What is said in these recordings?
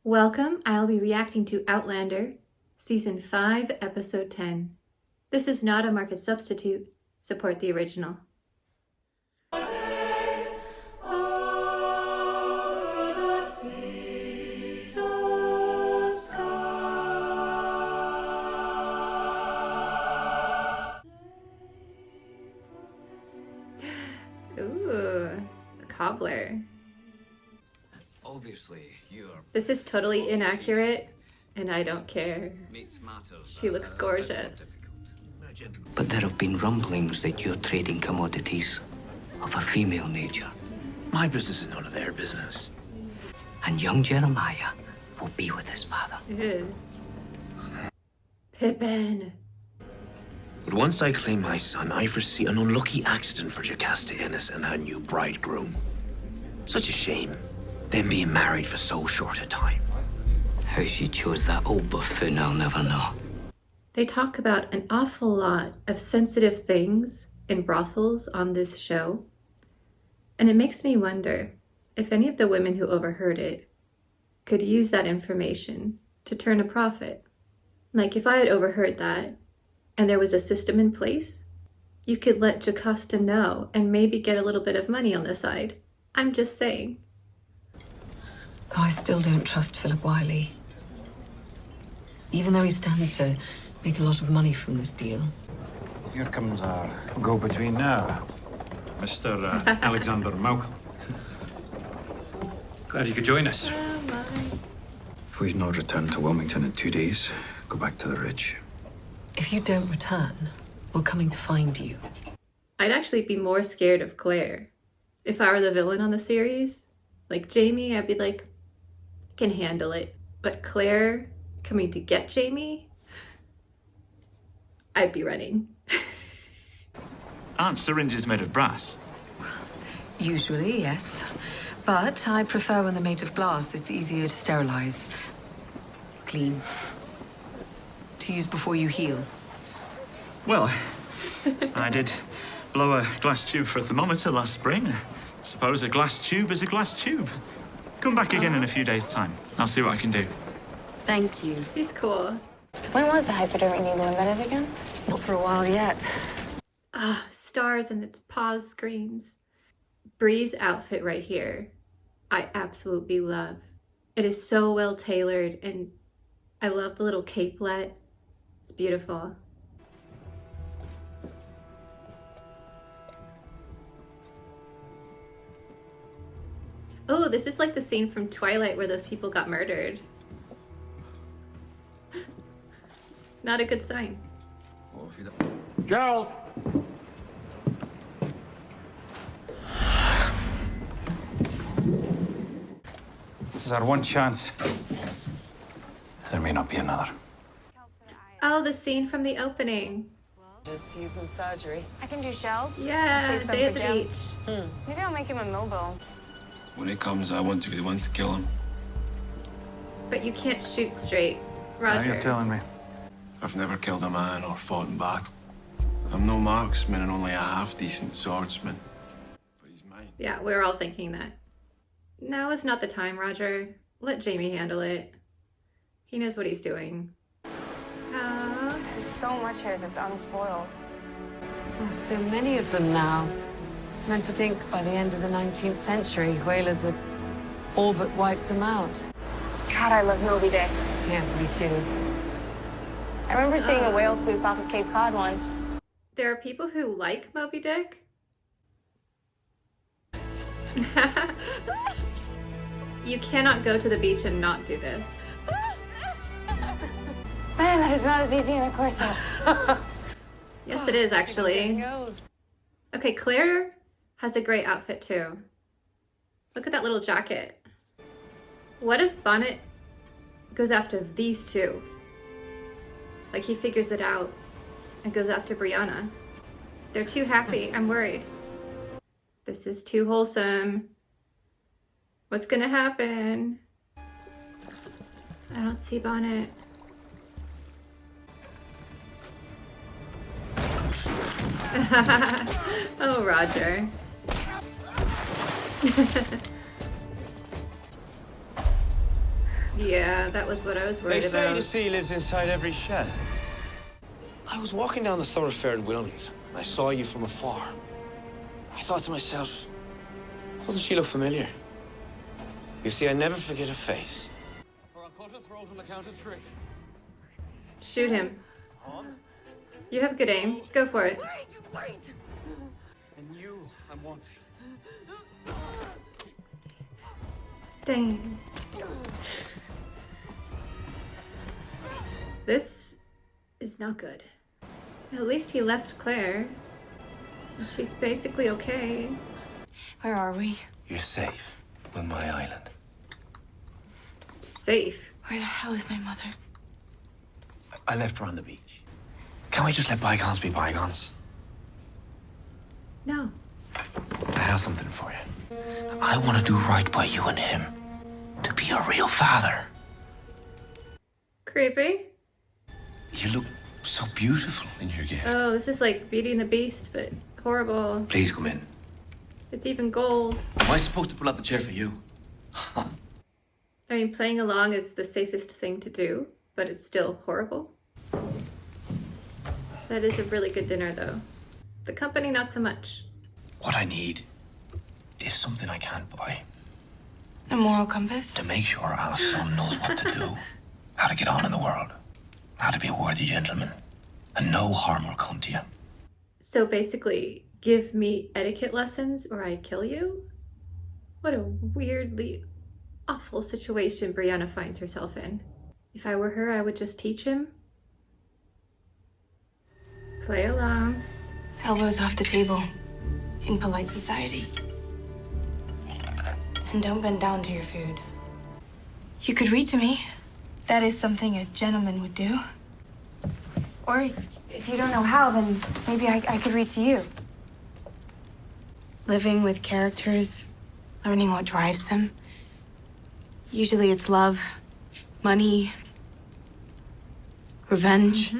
Welcome, I'll be reacting to Outlander, Season 5, Episode 10. This is not a market substitute. Support the original. Ooh, a cobbler. Obviously, This is totally inaccurate, and I don't care. She looks gorgeous. But there have been rumblings that you're trading commodities of a female nature. My business is none of their business. And young Jeremiah will be with his father. Ew. Pippin. But once I claim my son, I foresee an unlucky accident for Jocasta Ennis and her new bridegroom. Such a shame, them being married for so short a time. How she chose that old buffoon, I'll never know. They talk about an awful lot of sensitive things in brothels on this show, and it makes me wonder if any of the women who overheard it could use that information to turn a profit. Like if I had overheard that and there was a system in place, you could let Jocasta know and maybe get a little bit of money on the side. I'm just saying. I still don't trust Philip Wiley. Even though he stands to make a lot of money from this deal. Here comes our go-between now, Mr. Alexander Malcolm. Glad you could join us. If we've not returned to Wilmington in 2 days, go back to the ridge. If you don't return, we're coming to find you. I'd actually be more scared of Claire. If I were the villain on the series, like Jamie, I'd be like, I can handle it. But Claire coming to get Jamie, I'd be running. Aren't syringes made of brass? Usually, yes. But I prefer when they're made of glass. It's easier to sterilize. Clean. To use before you heal. Well, I did blow a glass tube for a thermometer last spring. I suppose a glass tube is a glass tube. Come back again in a few days' time. I'll see what I can do. Thank you. He's cool. When was the hypodermic needle invented again? Not for a while yet. Ah, stars and its pause screens. Bree's outfit right here, I absolutely love. It is so well tailored and I love the little capelet. It's beautiful. Oh, this is like the scene from Twilight where those people got murdered. Not a good sign. Gerald! This is our one chance. There may not be another. Oh, the scene from the opening. Just using surgery. I can do shells. Yeah, Save some day for at the Jim. beach. Maybe I'll make him a mobile. When it comes, I want to be the one to kill him. But you can't shoot straight, Now Roger. you're telling me. I've never killed a man or fought in battle. I'm no marksman and only a half-decent swordsman. But he's mine. Yeah, we're all thinking that. Now is not the time, Roger. Let Jamie handle it. He knows what he's doing. There's so much here that's unspoiled. Oh, so many of them now. Meant to think by the end of the 19th century, whalers had all but wiped them out. God, I love Moby Dick. Yeah, me too. I remember seeing a whale swoop off of Cape Cod once. There are people who like Moby Dick. You cannot go to the beach and not do this. Man, that is not as easy in a corset. Yes, it is actually. Okay, Claire has a great outfit too. Look at that little jacket. What if Bonnet goes after these two? Like he figures it out and goes after Brianna. They're too happy. I'm worried. This is too wholesome. What's gonna happen? I don't see Bonnet. Oh, Roger. Yeah, that was what I was worried They say about. the sea lives inside every shed. I was walking down the thoroughfare in Wilmington. I saw you from afar. I thought to myself, doesn't she look familiar? You see, I never forget a face. For I'll cut her throat on the count of 3. Shoot him. You have good aim. Go for it. Wait! And you, I'm wanting. Dang. This is not good. At least he left Claire. She's basically okay. Where are we? You're safe on my island. Safe. Where the hell is my mother? I left her on the beach. Can't we just let bygones be bygones? No. I have something for you. I want to do right by you and him. To be a real father. Creepy. You look so beautiful in your gift. Oh, this is like Beauty and the Beast, but horrible. Please come in. It's even gold. Am I supposed to pull out the chair for you? I mean, playing along is the safest thing to do, but it's still horrible. That is a really good dinner, though. The company, not so much. What I need is something I can't buy. A moral compass? To make sure our son knows what to do, how to get on in the world, how to be a worthy gentleman, and no harm will come to you. So basically, give me etiquette lessons or I kill you? What a weirdly awful situation Brianna finds herself in. If I were her, I would just teach him. Play along. Elbows off the table in polite society. And don't bend down to your food. You could read to me. That is something a gentleman would do. Or if you don't know how, then maybe I could read to you. Living with characters, learning what drives them. Usually it's love, money, revenge.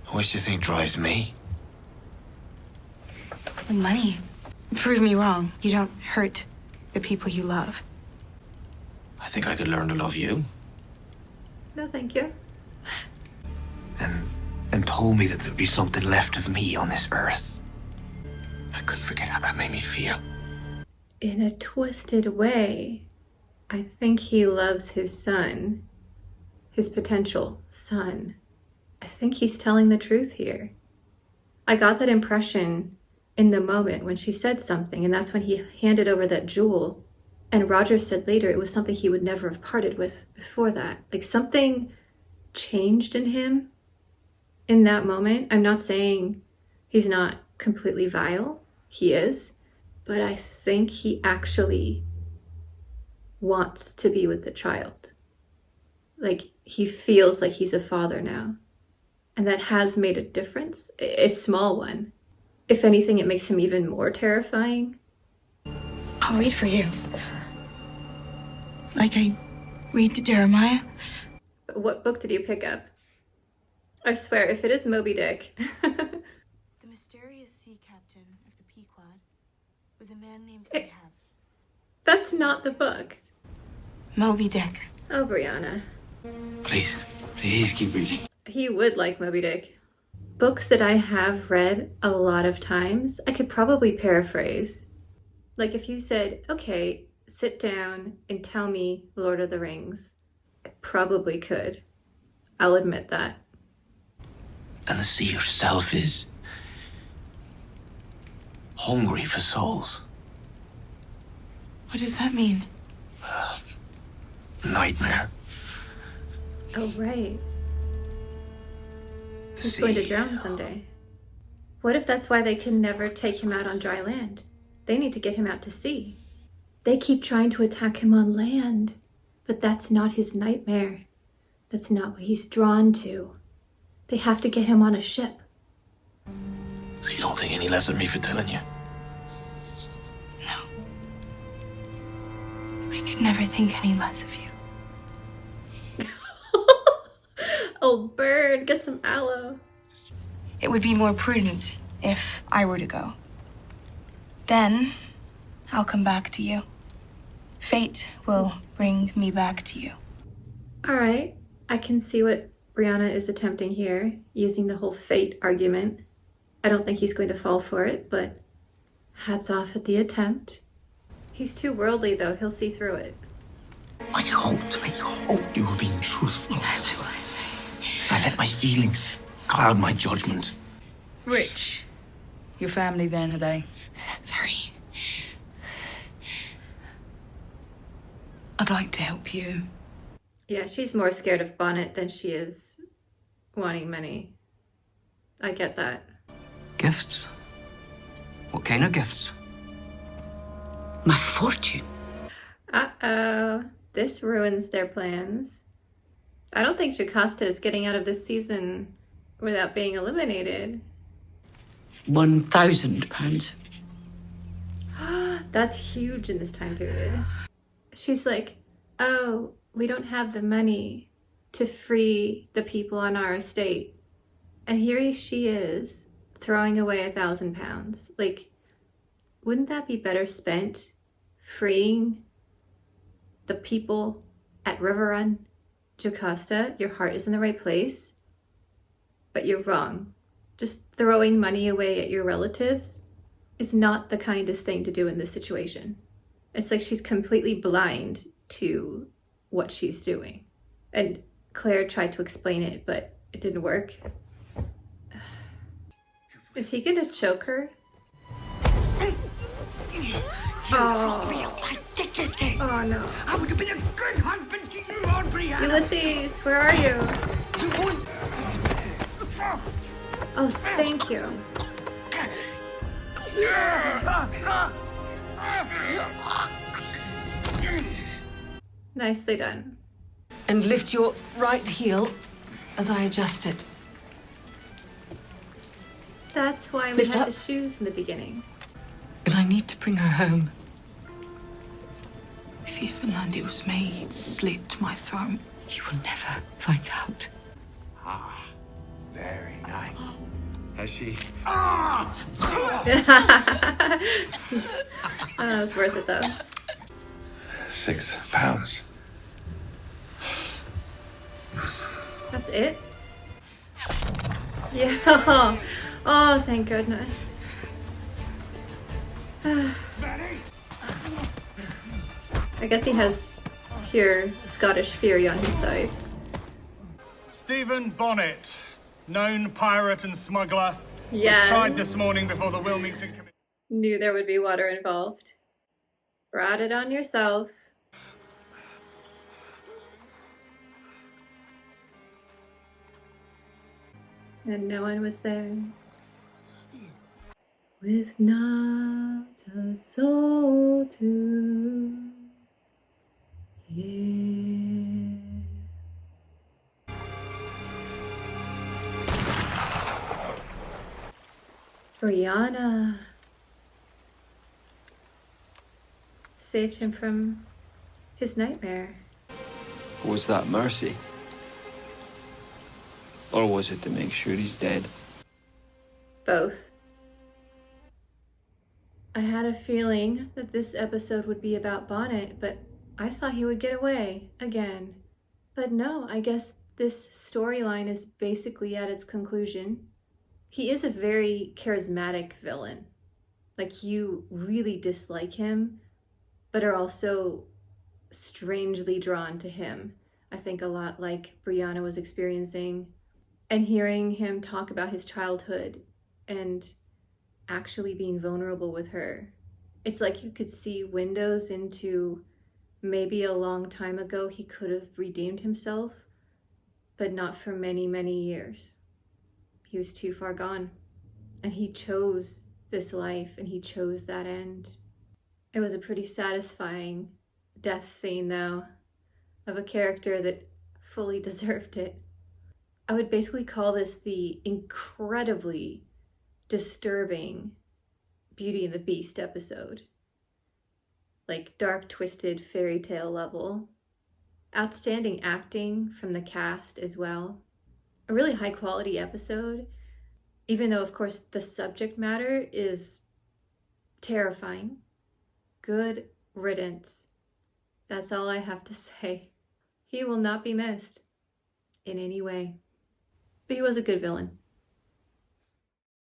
What do you think drives me? Money. Prove me wrong. You don't hurt the people you love. I think I could learn to love you. No, thank you. And told me that there'd be something left of me on this earth. I couldn't forget how that made me feel. In a twisted way, I think he loves his son. His potential son. I think he's telling the truth here. I got that impression in the moment when she said something, and that's when he handed over that jewel. And Roger said later it was something he would never have parted with before that. Like something changed in him in that moment. I'm not saying he's not completely vile. He is. But I think he actually wants to be with the child. Like he feels like he's a father now. And that has made a difference, a small one. If anything, it makes him even more terrifying. I'll read for you. Like I read to Jeremiah. What book did you pick up? I swear, if it is Moby Dick. The mysterious sea captain of the Pequod was a man named Ahab. That's not the book. Moby Dick. Oh, Brianna. Please keep reading. He would like Moby Dick. Books that I have read a lot of times, I could probably paraphrase. Like if you said, okay, sit down and tell me Lord of the Rings, I probably could. I'll admit that. And the sea herself is hungry for souls. What does that mean? Nightmare. Oh, right. He's going to drown someday. What if that's why they can never take him out on dry land? They need to get him out to sea. They keep trying to attack him on land, but that's not his nightmare. That's not what he's drawn to. They have to get him on a ship. So you don't think any less of me for telling you? No. I could never think any less of you. Oh, bird, get some aloe. It would be more prudent if I were to go. Then I'll come back to you. Fate will bring me back to you. All right, I can see what Brianna is attempting here, using the whole fate argument. I don't think he's going to fall for it, but hats off at the attempt. He's too worldly, though. He'll see through it. I hoped you were being truthful. I let my feelings cloud my judgment. Rich. Your family then, are they? Sorry. I'd like to help you. Yeah, she's more scared of Bonnet than she is wanting money. I get that. Gifts? What kind of gifts? My fortune. Uh-oh. This ruins their plans. I don't think Jocasta is getting out of this season without being eliminated. £1,000. That's huge in this time period. She's like, oh, we don't have the money to free the people on our estate. And here she is throwing away £1,000. Like, wouldn't that be better spent freeing the people at River Run? Jocasta, your heart is in the right place, but you're wrong. Just throwing money away at your relatives is not the kindest thing to do in this situation. It's like she's completely blind to what she's doing. And Claire tried to explain it, but it didn't work. Is he gonna choke her? Oh. Oh no. I would have been a good husband to you, Brianna. Ulysses, where are you? Oh, thank you. Nicely done. And lift your right heel as I adjust it. That's why we Lift had up. the shoes in the beginning. And I need to bring her home. If he ever learned it was me, he'd slit my throat. You will never find out. Ah, very nice. Has she? Oh, that was worth it though. £6. That's it? Yeah. Oh, thank goodness. I guess he has pure Scottish fury on his side. Stephen Bonnet, known pirate and smuggler, Yes. was tried this morning before the Wilmington Commission. Knew there would be water involved. Brought it on yourself. And no one was there. With not a soul to hear. Brianna saved him from his nightmare. Was that mercy? Or was it to make sure he's dead? Both. I had a feeling that this episode would be about Bonnet, but I thought he would get away again. But no, I guess this storyline is basically at its conclusion. He is a very charismatic villain. Like, you really dislike him, but are also strangely drawn to him. I think a lot like Brianna was experiencing. And hearing him talk about his childhood and actually being vulnerable with her. It's like you could see windows into maybe a long time ago he could have redeemed himself, but not for many, many years. He was too far gone. And he chose this life and he chose that end. It was a pretty satisfying death scene, though, of a character that fully deserved it. I would basically call this the incredibly disturbing Beauty and the Beast episode. Like, dark, twisted fairy tale level. Outstanding acting from the cast as well. A really high quality episode, even though, of course, the subject matter is terrifying. Good riddance. That's all I have to say. He will not be missed in any way. But he was a good villain.